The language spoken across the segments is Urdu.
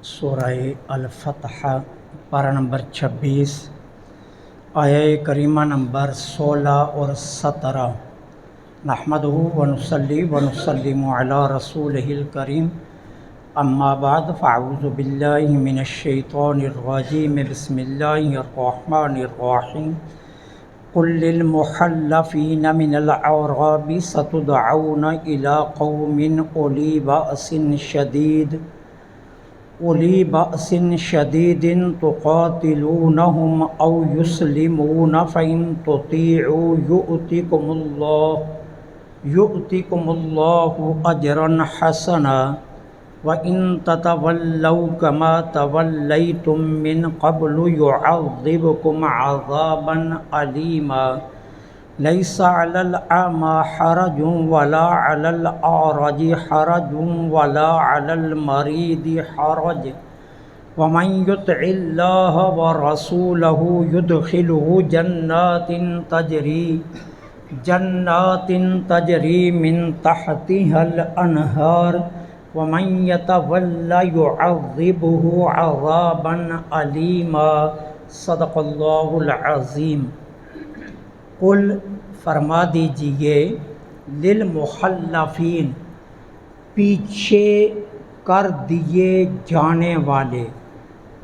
سورہ الفتح پارہ نمبر 26 آیہ کریمہ نمبر 16 اور 17۔ نحمدہ ونصلی ونسلم علی رسولہ الکریم، اما بعد فاعوذ باللہ من الشیطان الرجیم، بسم اللہ الرحمن الرحیم۔ قل للمحلفین من الاعراب ستدعون الی قوم اولی بأس شدید تقاتلونہم او یسلمون فإن تطیعوا یؤتکم اللہ اجرا حسنا وإن تتولوا كما تولیتم من قبل يعذبكم عذابا علیما۔ لیس علی الأعمى حرج ولا علی الأعرج حرج ولا علی المریض حرج ومن يطع اللہ ورسولہ يدخلہ جنات تجری من تحتها الانہار ومن يتول يعذبہ عذابا علیما۔ صدق اللہ العظیم۔ قل فرما دیجئے، للمحلفین پیچھے کر دیے جانے والے،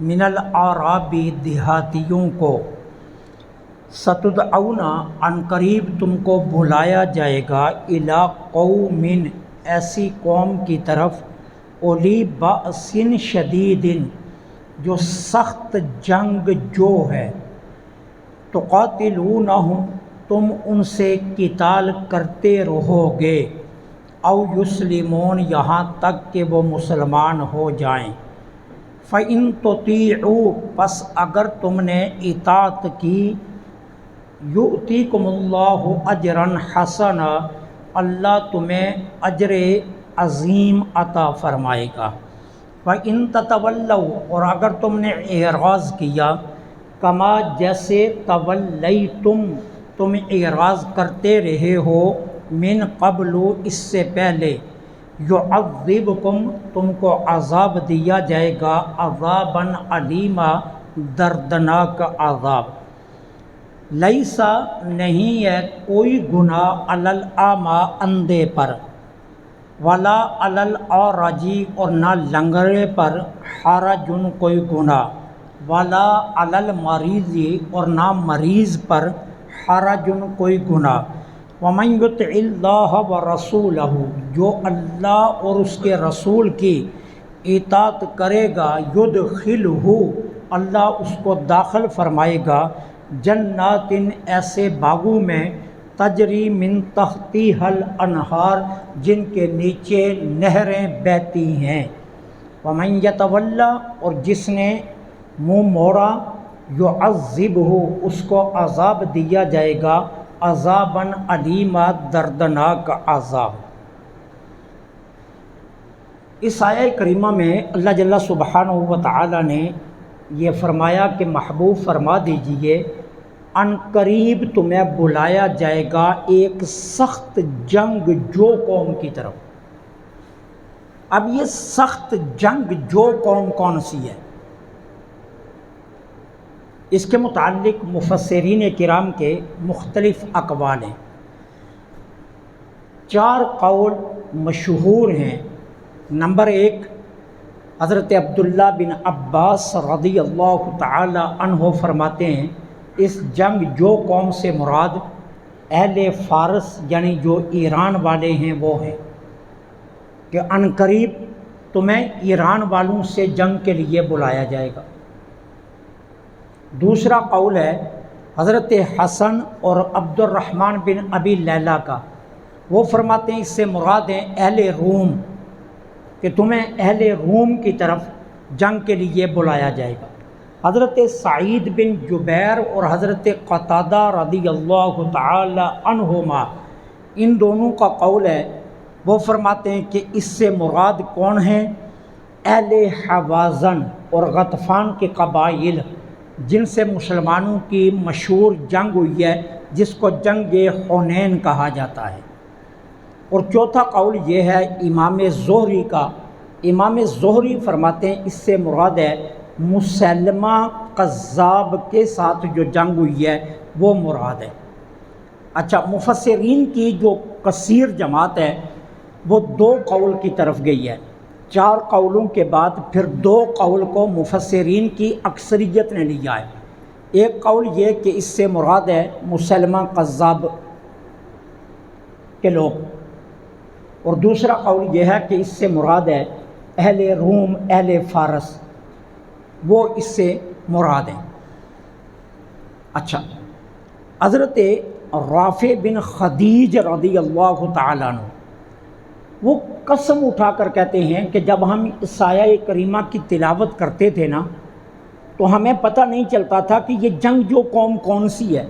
من الاعرابی دیہاتیوں کو، ستدعون عن قریب تم کو بلایا جائے گا، الی قوم ایسی قوم کی طرف، اولی بأس شدید جو سخت جنگ جو ہے، تقاتلونہم تم ان سے قتال کرتے رہو گے، او یسلمون یہاں تک کہ وہ مسلمان ہو جائیں، فإن تطیعوا پس اگر تم نے اطاعت کی، یؤتیکم اللہ اجرا حسنا اللہ تمہیں اجر عظیم عطا فرمائے گا، وإن تتولوا اور اگر تم نے اعراض کیا، کما جیسے تولیتم تم اعراض کرتے رہے ہو، من قبل اس سے پہلے، یعذبکم تم کو عذاب دیا جائے گا، عذابا علیما دردناک عذاب۔ لیسا نہیں ہے کوئی گناہ علی الاعمی اندھے پر، ولا علی الاعرج اور نہ لنگڑے پر، حرج کوئی گناہ، ولا علی المریض اور نہ مریض پر، حرج کوئی گناہ، ومن یطع اللہ ورسولہ جو اللہ اور اس کے رسول کی اطاعت کرے گا، یدخلہ اللہ اس کو داخل فرمائے گا، جنات ایسے باغوں میں، تجری من تحتها الانہار جن کے نیچے نہریں بہتی ہیں، ومن یتولی اور جس نے منہ موڑا، یعذبہ اس کو عذاب دیا جائے گا، عذابا علیما دردناک عذاب۔ اس آیہ کریمہ میں اللہ جل سبحانہ و تعالی نے یہ فرمایا کہ محبوب فرما دیجئے، ان قریب تمہیں بلایا جائے گا ایک سخت جنگ جو قوم کی طرف۔ اب یہ سخت جنگ جو قوم کون سی ہے؟ اس کے متعلق مفسرین کرام کے مختلف اقوال ہیں، 4 قول مشہور ہیں۔ نمبر 1، حضرت عبداللہ بن عباس رضی اللہ تعالی عنہ فرماتے ہیں، اس جنگ جو قوم سے مراد اہل فارس یعنی جو ایران والے ہیں وہ ہیں، کہ ان قریب تمہیں ایران والوں سے جنگ کے لیے بلایا جائے گا۔ دوسرا قول ہے حضرت حسن اور عبد الرحمن بن ابی لیلہ کا، وہ فرماتے ہیں اس سے مراد ہیں اہل روم، کہ تمہیں اہل روم کی طرف جنگ کے لیے بلایا جائے گا۔ حضرت سعید بن جبیر اور حضرت قتادہ رضی اللہ تعالی عنہما ان دونوں کا قول ہے، وہ فرماتے ہیں کہ اس سے مراد کون ہیں؟ اہل حوازن اور غطفان کے قبائل جن سے مسلمانوں کی مشہور جنگ ہوئی ہے، جس کو جنگ حنین کہا جاتا ہے۔ اور چوتھا قول یہ ہے امام زہری کا امام زہری فرماتے ہیں اس سے مراد ہے مسلمہ قذاب کے ساتھ جو جنگ ہوئی ہے وہ مراد ہے۔ اچھا، مفسرین کی جو کثیر جماعت ہے وہ دو قول کی طرف گئی ہے۔ چار قولوں کے بعد پھر دو قول کو مفسرین کی اکثریت نے لیا ہے۔ ایک قول یہ کہ اس سے مراد ہے مسلمہ قذاب کے لوگ، اور دوسرا قول یہ ہے کہ اس سے مراد ہے اہل روم، اہل فارس، وہ اس سے مراد ہیں۔ اچھا، حضرت رافع بن خدیج رضی اللہ تعالیٰ عنہ وہ قسم اٹھا کر کہتے ہیں کہ جب ہم اس آیہ کریمہ کی تلاوت کرتے تھے نا تو ہمیں پتہ نہیں چلتا تھا کہ یہ جنگ جو قوم کون سی ہے۔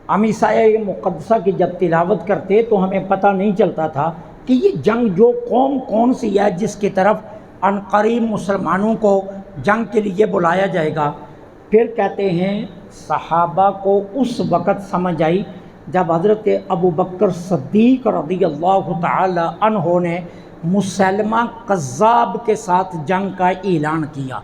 ہم اس آیہ مقدسہ کی جب تلاوت کرتے تو ہمیں پتہ نہیں چلتا تھا کہ یہ جنگ جو قوم کون سی ہے جس کی طرف عنقریب مسلمانوں کو جنگ کے لیے بلایا جائے گا۔ پھر کہتے ہیں صحابہ کو اس وقت سمجھ آئی جب حضرت ابو بکر صدیق رضی اللہ تعالی عنہ نے مسلمہ قذاب کے ساتھ جنگ کا اعلان کیا۔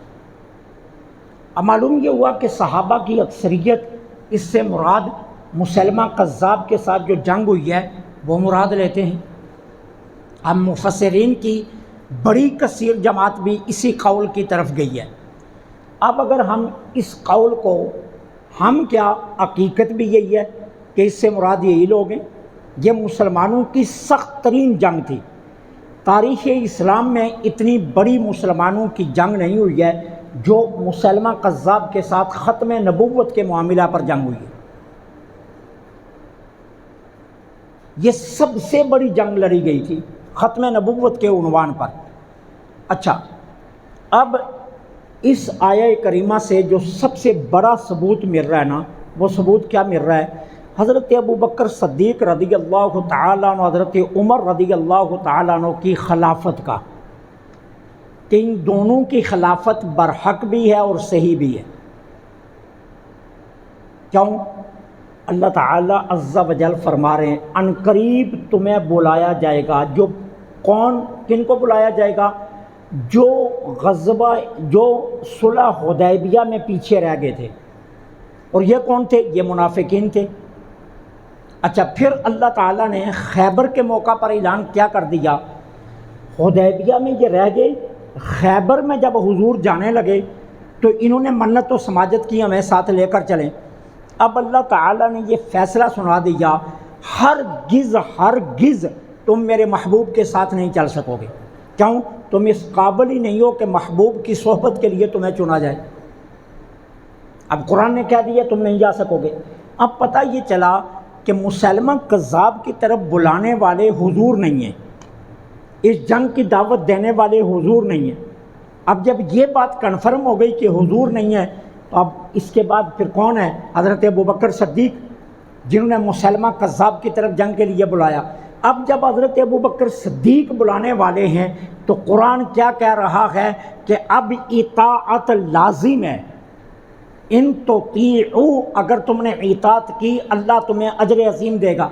اب معلوم یہ ہوا کہ صحابہ کی اکثریت اس سے مراد مسلمہ قذاب کے ساتھ جو جنگ ہوئی ہے وہ مراد لیتے ہیں۔ اب مفسرین کی بڑی کثیر جماعت بھی اسی قول کی طرف گئی ہے۔ اب اگر ہم اس قول کو کیا حقیقت بھی یہی ہے کہ اس سے مراد یہی لوگ ہیں۔ یہ مسلمانوں کی سخت ترین جنگ تھی۔ تاریخ اسلام میں اتنی بڑی مسلمانوں کی جنگ نہیں ہوئی ہے جو مسلمہ قذاب کے ساتھ ختم نبوت کے معاملہ پر جنگ ہوئی ہے۔ یہ سب سے بڑی جنگ لڑی گئی تھی ختم نبوت کے عنوان پر۔ اچھا، اب اس آیہ کریمہ سے جو سب سے بڑا ثبوت مل رہا ہے نا، وہ ثبوت کیا مل رہا ہے؟ حضرت ابو بکر صدیق رضی اللہ تعالیٰ عنہ، حضرت عمر رضی اللہ تعالیٰ عنہ کی خلافت کا، کہ ان دونوں کی خلافت برحق بھی ہے اور صحیح بھی ہے۔ کیوں؟ اللہ تعالیٰ عز و جل فرما رہے ہیں عنقریب تمہیں بلایا جائے گا۔ جو کون، کن کو بلایا جائے گا؟ جو غزوہ، جو صلح حدیبیہ میں پیچھے رہ گئے تھے۔ اور یہ کون تھے؟ یہ منافقین تھے۔ اچھا، پھر اللہ تعالیٰ نے خیبر کے موقع پر اعلان کیا کر دیا، حدیبیہ میں یہ رہ گئے، خیبر میں جب حضور جانے لگے تو انہوں نے منت و سماجت کی ہمیں ساتھ لے کر چلیں۔ اب اللہ تعالیٰ نے یہ فیصلہ سنا دیا، ہرگز تم میرے محبوب کے ساتھ نہیں چل سکو گے۔ کیوں؟ تم اس قابل ہی نہیں ہو کہ محبوب کی صحبت کے لیے تمہیں چنا جائے۔ اب قرآن نے کہہ دیا تم نہیں جا سکو گے۔ اب پتہ یہ چلا کہ مسلمہ قذاب کی طرف بلانے والے حضور نہیں ہیں، اس جنگ کی دعوت دینے والے حضور نہیں ہیں۔ اب جب یہ بات کنفرم ہو گئی کہ حضور نہیں ہے تو اب اس کے بعد پھر کون ہے؟ حضرت ابو بکر صدیق، جنہوں نے مسلمہ قذاب کی طرف جنگ کے لیے بلایا۔ اب جب حضرت ابو بکر صدیق بلانے والے ہیں تو قرآن کیا کہہ رہا ہے کہ اب اطاعت لازم ہے۔ ان تطیعوا، اگر تم نے اطاعت کی اللہ تمہیں اجر عظیم دے گا۔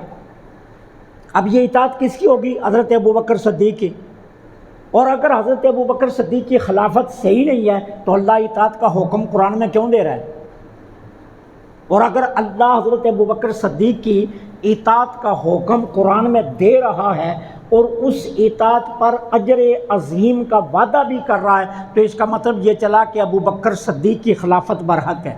اب یہ اطاعت کس کی ہوگی؟ حضرت ابو بکر صدیق کی۔ اور اگر حضرت ابو بکر صدیق کی خلافت صحیح نہیں ہے تو اللہ اطاعت کا حکم قرآن میں کیوں دے رہا ہے؟ اور اگر اللہ حضرت ابو بکر صدیق کی اطاعت کا حکم قرآن میں دے رہا ہے اور اس اطاعت پر اجر عظیم کا وعدہ بھی کر رہا ہے تو اس کا مطلب یہ چلا کہ ابو بکر صدیق کی خلافت برحق ہے۔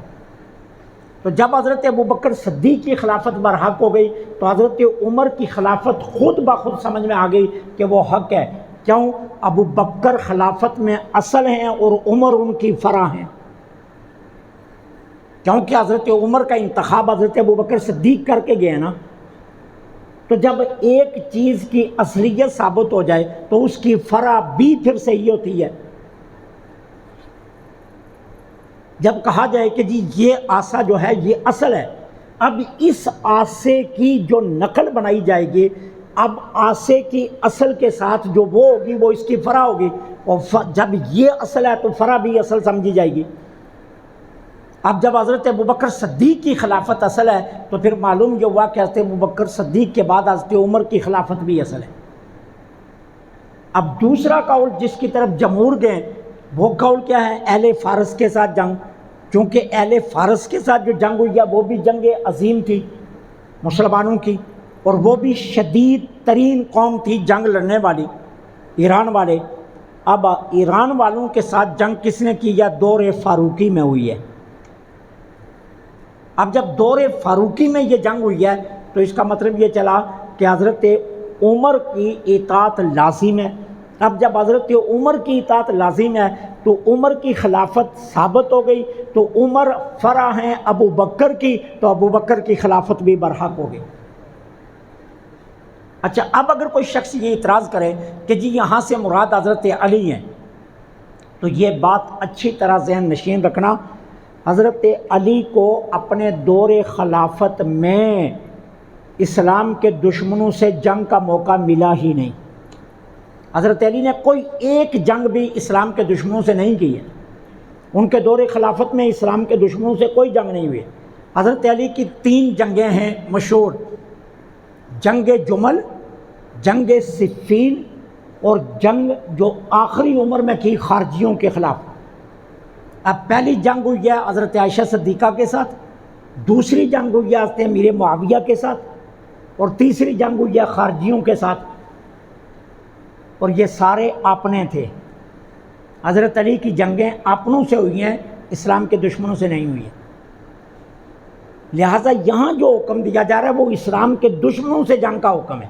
تو جب حضرت ابو بکر صدیق کی خلافت برحق ہو گئی تو حضرت عمر کی خلافت خود بخود سمجھ میں آ گئی کہ وہ حق ہے۔ کیوں؟ ابو بکر خلافت میں اصل ہیں اور عمر ان کی فرع ہیں، کیونکہ حضرت عمر کا انتخاب حضرت ابو بکر صدیق کر کے گئے نا۔ تو جب ایک چیز کی اصلیت ثابت ہو جائے تو اس کی فرع بھی پھر صحیح ہوتی ہے۔ جب کہا جائے کہ جی یہ آسا جو ہے یہ اصل ہے، اب اس آسے کی جو نقل بنائی جائے گی، اب آسے کی اصل کے ساتھ جو وہ ہوگی وہ اس کی فرع ہوگی، اور جب یہ اصل ہے تو فرع بھی اصل سمجھی جائے گی۔ اب جب حضرت ابوبکر صدیق کی خلافت اصل ہے تو پھر معلوم یہ ہوا کہ حضرت ابوبکر صدیق کے بعد حضرت عمر کی خلافت بھی اصل ہے۔ اب دوسرا قول جس کی طرف جمہور گئے وہ قول کیا ہے؟ اہل فارس کے ساتھ جنگ، کیونکہ اہل فارس کے ساتھ جو جنگ ہوئی ہے وہ بھی جنگ عظیم تھی مسلمانوں کی، اور وہ بھی شدید ترین قوم تھی جنگ لڑنے والی، ایران والے۔ اب ایران والوں کے ساتھ جنگ کس نے کی؟ یا دور فاروقی میں ہوئی ہے۔ اب جب دور فاروقی میں یہ جنگ ہوئی ہے تو اس کا مطلب یہ چلا کہ حضرت عمر کی اطاعت لازم ہے۔ اب جب حضرت عمر کی اطاعت لازم ہے تو عمر کی خلافت ثابت ہو گئی، تو عمر فرع ہیں ابو بکر کی، تو ابو بکر کی خلافت بھی برحق ہو گئی۔ اچھا، اب اگر کوئی شخص یہ اعتراض کرے کہ جی یہاں سے مراد حضرت علی ہیں، تو یہ بات اچھی طرح ذہن نشین رکھنا، حضرت علی کو اپنے دور خلافت میں اسلام کے دشمنوں سے جنگ کا موقع ملا ہی نہیں۔ حضرت علی نے کوئی ایک جنگ بھی اسلام کے دشمنوں سے نہیں کی ہے، ان کے دور خلافت میں اسلام کے دشمنوں سے کوئی جنگ نہیں ہوئی۔ حضرت علی کی 3 جنگیں ہیں مشہور، جنگ جمل، جنگ صفین، اور جنگ جو آخری عمر میں کی خارجیوں کے خلاف۔ اب پہلی جنگ ہوئی ہے حضرت عائشہ صدیقہ کے ساتھ، دوسری جنگ ہوئی ہے حضرت امیر معاویہ کے ساتھ، اور تیسری جنگ ہوئی ہے خارجیوں کے ساتھ، اور یہ سارے آپنے تھے۔ حضرت علی کی جنگیں آپنوں سے ہوئی ہیں، اسلام کے دشمنوں سے نہیں ہوئی ہیں۔ لہٰذا یہاں جو حکم دیا جا رہا ہے وہ اسلام کے دشمنوں سے جنگ کا حکم ہے،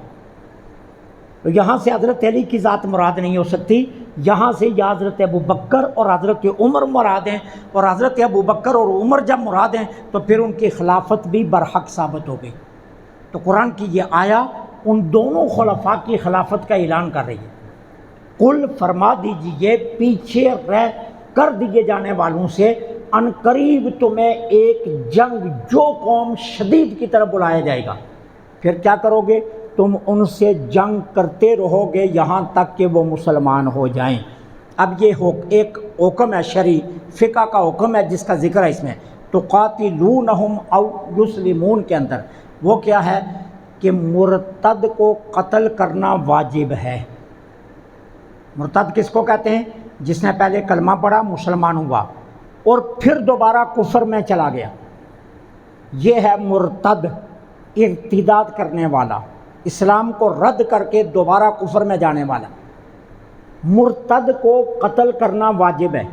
تو یہاں سے حضرت علی کی ذات مراد نہیں ہو سکتی، یہاں سے یا حضرت ابو بکر اور حضرت عمر مراد ہیں، اور حضرت ابو بکر اور عمر جب مراد ہیں تو پھر ان کی خلافت بھی برحق ثابت ہو گئی۔ تو قرآن کی یہ آیا ان دونوں خلفاء کی خلافت کا اعلان کر رہی ہے۔ قل فرما دیجئے پیچھے رہ کر دیے جانے والوں سے، ان قریب تمہیں ایک جنگ جو قوم شدید کی طرف بلایا جائے گا، پھر کیا کرو گے؟ تم ان سے جنگ کرتے رہو گے یہاں تک کہ وہ مسلمان ہو جائیں۔ اب یہ ایک حکم ہے، شرعی فقہ کا حکم ہے جس کا ذکر ہے اس میں، تو قاتلونہم او یسلمون کے اندر، وہ کیا ہے کہ مرتد کو قتل کرنا واجب ہے۔ مرتد کس کو کہتے ہیں؟ جس نے پہلے کلمہ پڑھا، مسلمان ہوا، اور پھر دوبارہ کفر میں چلا گیا، یہ ہے مرتد، ارتداد کرنے والا، اسلام کو رد کر کے دوبارہ کفر میں جانے والا۔ مرتد کو قتل کرنا واجب ہے۔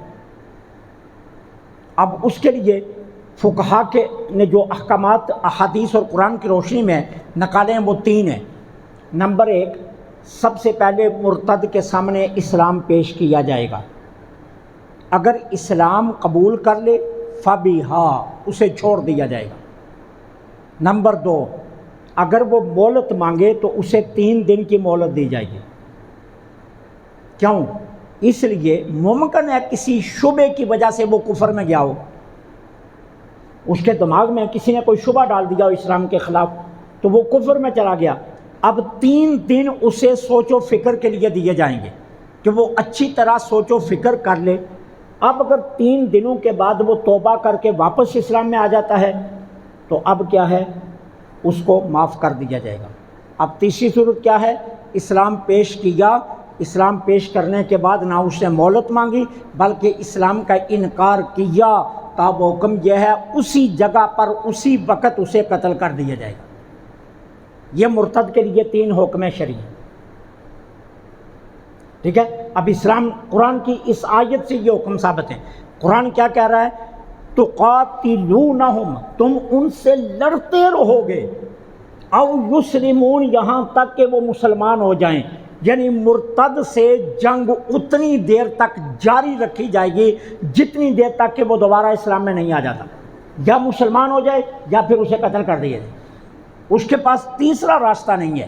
اب اس کے لیے فقہا کے نے جو احکامات احادیث اور قرآن کی روشنی میں نکالے ہیں وہ 3 ہیں۔ نمبر 1، سب سے پہلے مرتد کے سامنے اسلام پیش کیا جائے گا، اگر اسلام قبول کر لے فبیہا، اسے چھوڑ دیا جائے گا۔ نمبر 2، اگر وہ مہلت مانگے تو اسے 3 دن کی مہلت دی جائے گی۔ کیوں؟ اس لیے ممکن ہے کسی شبے کی وجہ سے وہ کفر میں گیا ہو، اس کے دماغ میں کسی نے کوئی شبہ ڈال دیا ہو اسلام کے خلاف، تو وہ کفر میں چلا گیا۔ اب 3 دن اسے سوچ و فکر کے لیے دیے جائیں گے کہ وہ اچھی طرح سوچ و فکر کر لے۔ اب اگر 3 دنوں کے بعد وہ توبہ کر کے واپس اسلام میں آ جاتا ہے تو اب کیا ہے؟ اس کو معاف کر دیا جائے گا۔ اب تیسری صورت کیا ہے؟ اسلام پیش کیا، اسلام پیش کرنے کے بعد نہ اس نے مہلت مانگی بلکہ اسلام کا انکار کیا، تب حکم یہ ہے اسی جگہ پر اسی وقت اسے قتل کر دیا جائے گا۔ یہ مرتد کے لیے 3 حکم شرعی ہیں، ٹھیک ہے۔ اب اسلام قرآن کی اس آیت سے یہ حکم ثابت ہے۔ قرآن کیا کہہ رہا ہے؟ تقاتلونہم، تم ان سے لڑتے رہو گے، او یسلمون، یہاں تک کہ وہ مسلمان ہو جائیں، یعنی مرتد سے جنگ اتنی دیر تک جاری رکھی جائے گی جتنی دیر تک کہ وہ دوبارہ اسلام میں نہیں آ جاتا، یا مسلمان ہو جائے یا پھر اسے قتل کر دیا جائے۔ اس کے پاس تیسرا راستہ نہیں ہے،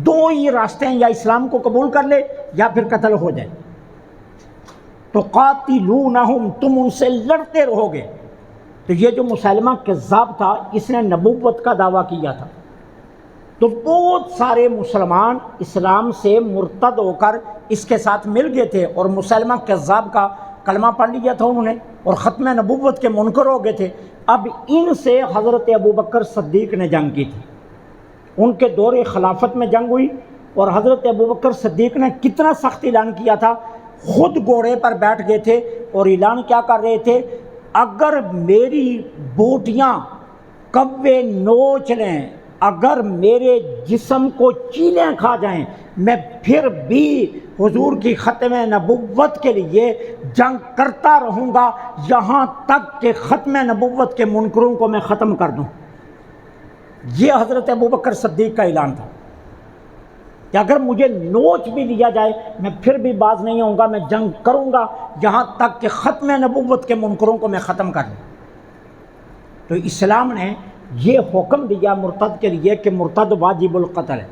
2 ہی راستے ہیں، یا اسلام کو قبول کر لے یا پھر قتل ہو جائے۔ تو قاتلونہم، تم ان سے لڑتے رہو گے۔ تو یہ جو مسلمہ کذاب تھا اس نے نبوت کا دعویٰ کیا تھا، تو بہت سارے مسلمان اسلام سے مرتد ہو کر اس کے ساتھ مل گئے تھے، اور مسلمہ کذاب کا کلمہ پڑھ لیا تھا انہوں نے، اور ختم نبوت کے منکر ہو گئے تھے۔ اب ان سے حضرت ابو بکر صدیق نے جنگ کی تھی، ان کے دور خلافت میں جنگ ہوئی، اور حضرت ابوبکر صدیق نے کتنا سخت اعلان کیا تھا، خود گھوڑے پر بیٹھ گئے تھے اور اعلان کیا کر رہے تھے، اگر میری بوٹیاں کوے نوچ لیں، اگر میرے جسم کو چیلیں کھا جائیں، میں پھر بھی حضور کی ختم نبوت کے لیے جنگ کرتا رہوں گا یہاں تک کہ ختم نبوت کے منکروں کو میں ختم کر دوں۔ یہ حضرت ابوبکر صدیق کا اعلان تھا کہ اگر مجھے نوچ بھی لیا جائے میں پھر بھی باز نہیں ہوں گا، میں جنگ کروں گا یہاں تک کہ ختم نبوت کے منکروں کو میں ختم کر دوں۔ تو اسلام نے یہ حکم دیا مرتد کے لیے کہ مرتد واجب القتل ہے۔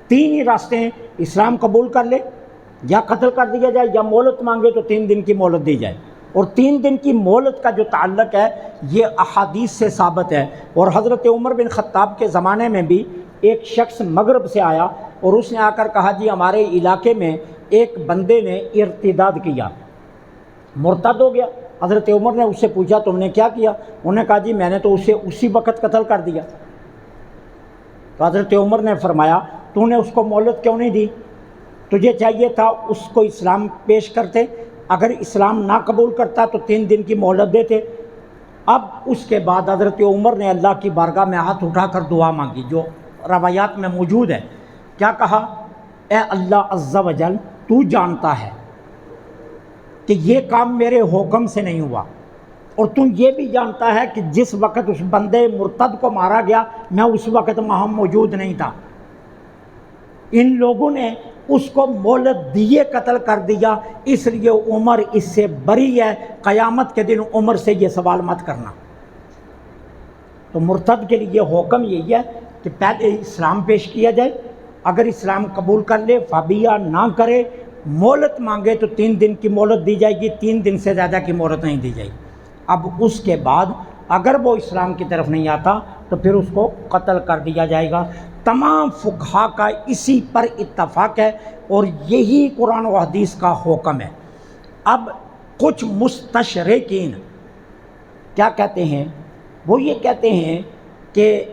تین ہی راستے ہیں، اسلام قبول کر لے، یا قتل کر دیا جائے، یا مہلت مانگے تو 3 دن کی مہلت دی جائے۔ اور 3 دن کی مہلت کا جو تعلق ہے یہ احادیث سے ثابت ہے۔ اور حضرت عمر بن خطاب کے زمانے میں بھی ایک شخص مغرب سے آیا اور اس نے آ کر کہا جی ہمارے علاقے میں ایک بندے نے ارتداد کیا، مرتد ہو گیا۔ حضرت عمر نے اس سے پوچھا تم نے کیا کیا؟ انہوں نے کہا جی میں نے تو اسے اسی وقت قتل کر دیا۔ تو حضرت عمر نے فرمایا تو نے اس کو مہلت کیوں نہیں دی؟ تجھے چاہیے تھا اس کو اسلام پیش کرتے، اگر اسلام نہ قبول کرتا تو 3 دن کی مہلت دیتے۔ اب اس کے بعد حضرت عمر نے اللہ کی بارگاہ میں ہاتھ اٹھا کر دعا مانگی، جو روایات میں موجود ہے۔ کیا کہا؟ اے اللہ عز و جل، تو جانتا ہے کہ یہ کام میرے حکم سے نہیں ہوا، اور تو یہ بھی جانتا ہے کہ جس وقت اس بندے مرتد کو مارا گیا میں اس وقت وہاں موجود نہیں تھا، ان لوگوں نے اس کو مہلت دیے قتل کر دیا، اس لیے عمر اس سے بری ہے، قیامت کے دن عمر سے یہ سوال مت کرنا۔ تو مرتد کے لیے حکم یہی ہے کہ پہلے اسلام پیش کیا جائے، اگر اسلام قبول کر لے فابیہ نہ کرے، مہلت مانگے تو 3 دن کی مہلت دی جائے گی، 3 دن سے زیادہ کی مہلت نہیں دی جائے گی۔ اب اس کے بعد اگر وہ اسلام کی طرف نہیں آتا تو پھر اس کو قتل کر دیا جائے گا۔ تمام فقہا کا اسی پر اتفاق ہے اور یہی قرآن و حدیث کا حکم ہے۔ اب کچھ مستشرقین کیا کہتے ہیں؟ وہ یہ کہتے ہیں کہ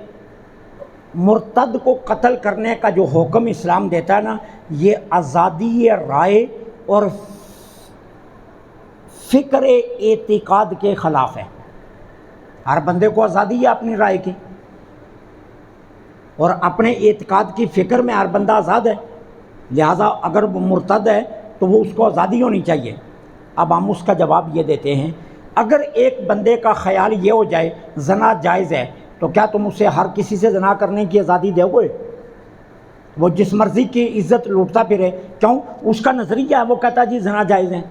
مرتد کو قتل کرنے کا جو حکم اسلام دیتا ہے نا، یہ آزادی رائے اور فکر اعتقاد کے خلاف ہے۔ ہر بندے کو آزادی ہے اپنی رائے کی، اور اپنے اعتقاد کی فکر میں ہر بندہ آزاد ہے، لہٰذا اگر وہ مرتد ہے تو وہ اس کو آزادی ہونی چاہیے۔ اب ہم اس کا جواب یہ دیتے ہیں، اگر ایک بندے کا خیال یہ ہو جائے زنا جائز ہے تو کیا تم اسے ہر کسی سے زنا کرنے کی آزادی دو گے؟ وہ جس مرضی کی عزت لوٹتا پھرے، کیوں؟ اس کا نظریہ ہے، وہ کہتا جی زنا جائز ہے۔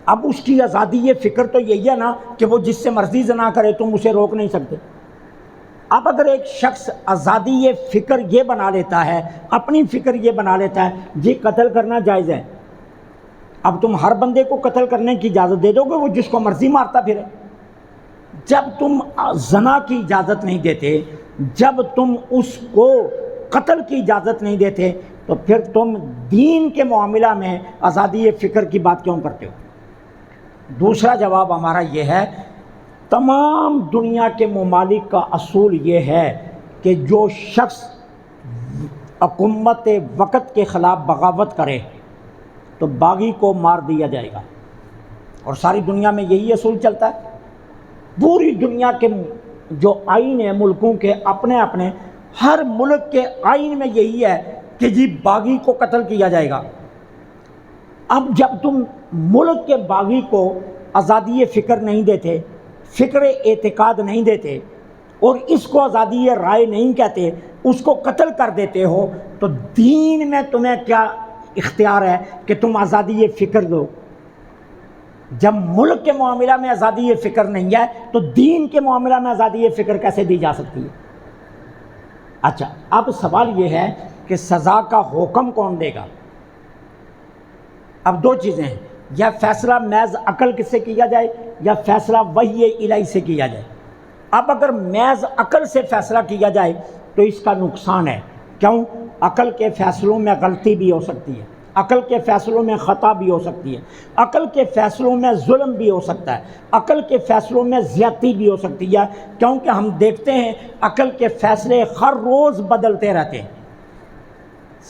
اب اس کی آزادی یہ فکر تو یہی ہے نا کہ وہ جس سے مرضی زنا کرے، تم اسے روک نہیں سکتے۔ اب اگر ایک شخص آزادی یہ فکر یہ بنا لیتا ہے، اپنی فکر یہ بنا لیتا ہے جی قتل کرنا جائز ہے، اب تم ہر بندے کو قتل کرنے کی اجازت دے دو گے، وہ جس کو مرضی مارتا پھرے۔ جب تم زنا کی اجازت نہیں دیتے، جب تم اس کو قتل کی اجازت نہیں دیتے، تو پھر تم دین کے معاملہ میں آزادی فکر کی بات کیوں کرتے ہو؟ دوسرا جواب ہمارا یہ ہے، تمام دنیا کے ممالک کا اصول یہ ہے کہ جو شخص حکومت وقت کے خلاف بغاوت کرے تو باغی کو مار دیا جائے گا، اور ساری دنیا میں یہی اصول چلتا ہے۔ پوری دنیا کے جو آئین ہیں ملکوں کے اپنے اپنے، ہر ملک کے آئین میں یہی ہے کہ جی باغی کو قتل کیا جائے گا۔ اب جب تم ملک کے باغی کو آزادی فکر نہیں دیتے، فکر اعتقاد نہیں دیتے، اور اس کو آزادی رائے نہیں کہتے، اس کو قتل کر دیتے ہو، تو دین میں تمہیں کیا اختیار ہے کہ تم آزادی فکر دو؟ جب ملک کے معاملہ میں آزادی فکر نہیں ہے تو دین کے معاملہ میں آزادی فکر کیسے دی جا سکتی ہے؟ اچھا، اب سوال یہ ہے کہ سزا کا حکم کون دے گا؟ اب 2 چیزیں ہیں، یا فیصلہ محض عقل سے کیا جائے یا فیصلہ وحی الہی سے کیا جائے۔ اب اگر محض عقل سے فیصلہ کیا جائے تو اس کا نقصان ہے، کیوں؟ عقل کے فیصلوں میں غلطی بھی ہو سکتی ہے، عقل کے فیصلوں میں خطا بھی ہو سکتی ہے، عقل کے فیصلوں میں ظلم بھی ہو سکتا ہے، عقل کے فیصلوں میں زیادتی بھی ہو سکتی ہے، کیونکہ ہم دیکھتے ہیں عقل کے فیصلے ہر روز بدلتے رہتے ہیں۔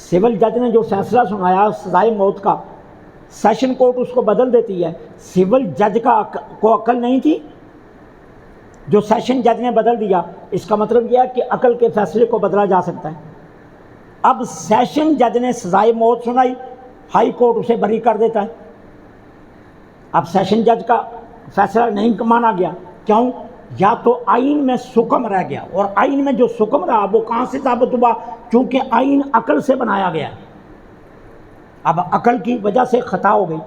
سول جج نے جو فیصلہ سنایا سزائے موت کا، سیشن کورٹ اس کو بدل دیتی ہے، سول جج کو عقل نہیں تھی جو سیشن جج نے بدل دیا۔ اس کا مطلب یہ ہے کہ عقل کے فیصلے کو بدلا جا سکتا ہے۔ اب سیشن جج نے سزائے موت سنائی، ہائی کورٹ اسے بری کر دیتا ہے۔ اب سیشن جج کا فیصلہ نہیں مانا گیا، کیوں؟ یا تو آئین میں سکم رہ گیا، اور آئین میں جو سکم رہا وہ کہاں سے ثابت ہوا؟ چونکہ آئین عقل سے بنایا گیا، اب عقل کی وجہ سے خطا ہو گئی۔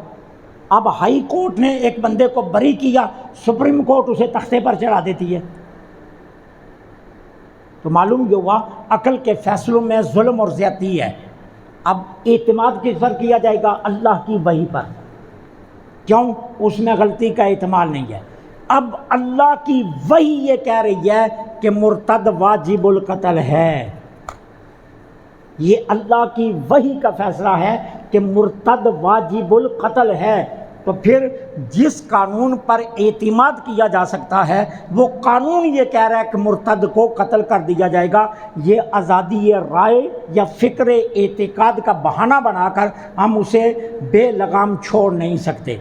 اب ہائی کورٹ نے ایک بندے کو بری کیا، سپریم کورٹ اسے تختے پر چڑھا دیتی ہے۔ تو معلوم یہ ہوا عقل کے فیصلوں میں ظلم اور زیادتی ہے۔ اب اعتماد کس پر کیا جائے گا؟ اللہ کی وحی پر، کیوں؟ اس میں غلطی کا احتمال نہیں ہے۔ اب اللہ کی وحی یہ کہہ رہی ہے کہ مرتد واجب القتل ہے، یہ اللہ کی وحی کا فیصلہ ہے کہ مرتد واجب القتل ہے۔ تو پھر جس قانون پر اعتماد کیا جا سکتا ہے وہ قانون یہ کہہ رہا ہے کہ مرتد کو قتل کر دیا جائے گا، یہ آزادی رائے یا فکر اعتقاد کا بہانہ بنا کر ہم اسے بے لگام چھوڑ نہیں سکتے۔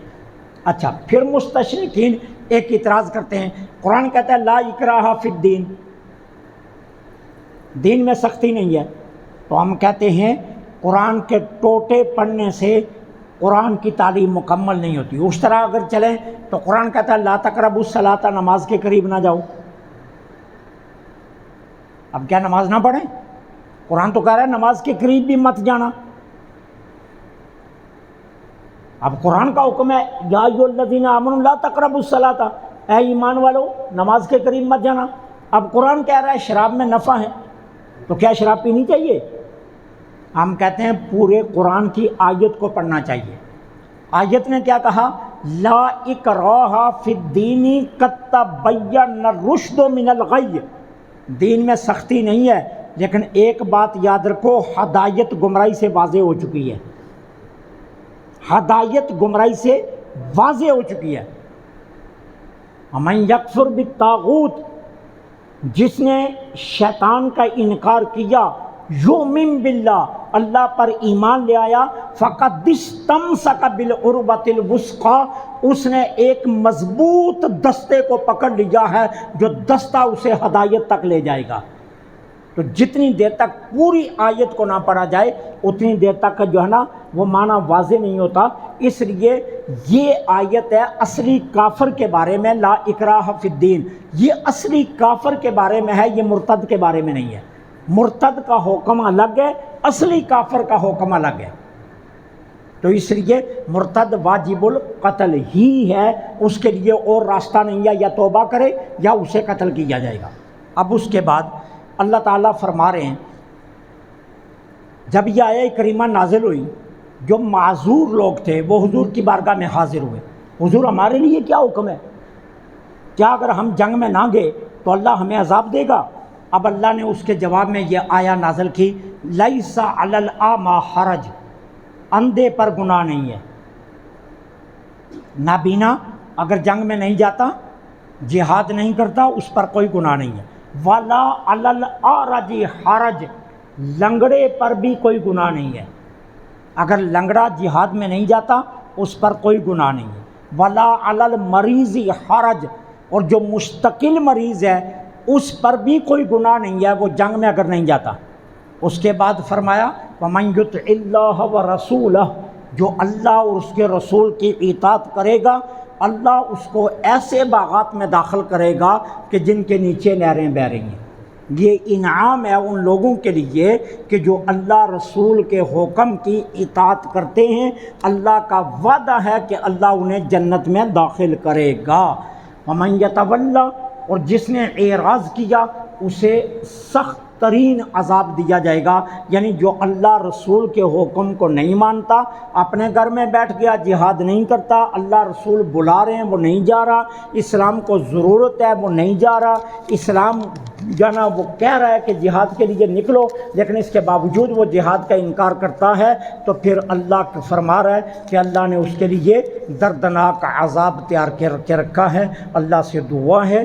اچھا، پھر مستشرقین ایک اعتراض کرتے ہیں، قرآن کہتا ہے لا اکراہ فی الدین، دین میں سختی نہیں ہے، تو ہم کہتے ہیں قرآن کے ٹوٹے پڑھنے سے قرآن کی تعلیم مکمل نہیں ہوتی۔ اس طرح اگر چلیں تو قرآن کہتا ہے لا تقربوا الصلاۃ، نماز کے قریب نہ جاؤ۔ اب کیا نماز نہ پڑھیں؟ قرآن تو کہہ رہا ہے نماز کے قریب بھی مت جانا۔ اب قرآن کا حکم ہے یا ایھا الذین آمنوا لا تقربوا الصلاۃ، اے ایمان والو نماز کے قریب مت جانا۔ اب قرآن کہہ رہا ہے شراب میں نفع ہے، تو کیا شراب پینی چاہیے؟ ہم کہتے ہیں پورے قرآن کی آیت کو پڑھنا چاہیے۔ آیت نے کیا کہا؟ لا اکراہ فی الدین قد تبین الرشد من الغی، دین میں سختی نہیں ہے، لیکن ایک بات یاد رکھو، ہدایت گمراہی سے واضح ہو چکی ہے، ہدایت گمراہی سے واضح ہو چکی ہے۔ ومن یکفر بالطاغوت، جس نے شیطان کا انکار کیا، یؤمن باللہ، اللہ پر ایمان لے آیا، فقد استمسک بالعروۃ الوثقی، اس نے ایک مضبوط دستے کو پکڑ لیا ہے جو دستہ اسے ہدایت تک لے جائے گا۔ تو جتنی دیر تک پوری آیت کو نہ پڑھا جائے اتنی دیر تک جو ہے نا وہ معنی واضح نہیں ہوتا۔ اس لیے یہ آیت ہے اصلی کافر کے بارے میں، لا اکراہ فی الدین، یہ اصلی کافر کے بارے میں ہے، یہ مرتد کے بارے میں نہیں ہے۔ مرتد کا حکم الگ ہے، اصلی کافر کا حکم الگ ہے۔ تو اس لیے مرتد واجب القتل ہی ہے، اس کے لیے اور راستہ نہیں ہے، یا توبہ کرے یا اسے قتل کیا جائے گا۔ اب اس کے بعد اللہ تعالیٰ فرما رہے ہیں جب یہ آیہ کریمہ نازل ہوئی، جو معذور لوگ تھے وہ حضور کی بارگاہ میں حاضر ہوئے، حضور ہمارے لیے کیا حکم ہے؟ کیا اگر ہم جنگ میں نہ گئے تو اللہ ہمیں عذاب دے گا؟ اب اللہ نے اس کے جواب میں یہ آیہ نازل کی، لیس علی الاعمی حرج، اندھے پر گناہ نہیں ہے، نابینا اگر جنگ میں نہیں جاتا، جہاد نہیں کرتا، اس پر کوئی گناہ نہیں ہے۔ ولا علی الاعرج حرج، لنگڑے پر بھی کوئی گناہ نہیں ہے، اگر لنگڑا جہاد میں نہیں جاتا اس پر کوئی گناہ نہیں ہے۔ ولا علی المریض حرج، اور جو مستقل مریض ہے اس پر بھی کوئی گناہ نہیں ہے، وہ جنگ میں اگر نہیں جاتا۔ اس کے بعد فرمایا وَمَن يُطِعِ اللَّهَ وَرَسُولَهُ، جو اللہ اور اس کے رسول کی اطاعت کرے گا اللہ اس کو ایسے باغات میں داخل کرے گا کہ جن کے نیچے نہریں بہہ رہی ہیں۔ یہ انعام ہے ان لوگوں کے لیے کہ جو اللہ رسول کے حکم کی اطاعت کرتے ہیں، اللہ کا وعدہ ہے کہ اللہ انہیں جنت میں داخل کرے گا۔ وَمَن يَتَوَلَّ، اور جس نے اعراض کیا اسے سخت ترین عذاب دیا جائے گا، یعنی جو اللہ رسول کے حکم کو نہیں مانتا، اپنے گھر میں بیٹھ گیا، جہاد نہیں کرتا، اللہ رسول بلا رہے ہیں وہ نہیں جا رہا، اسلام کو ضرورت ہے وہ نہیں جا رہا، اسلام جانا وہ کہہ رہا ہے کہ جہاد کے لیے نکلو، لیکن اس کے باوجود وہ جہاد کا انکار کرتا ہے، تو پھر اللہ فرما رہا ہے کہ اللہ نے اس کے لیے دردناک عذاب تیار کر کے رکھا ہے۔ اللہ سے دعا ہے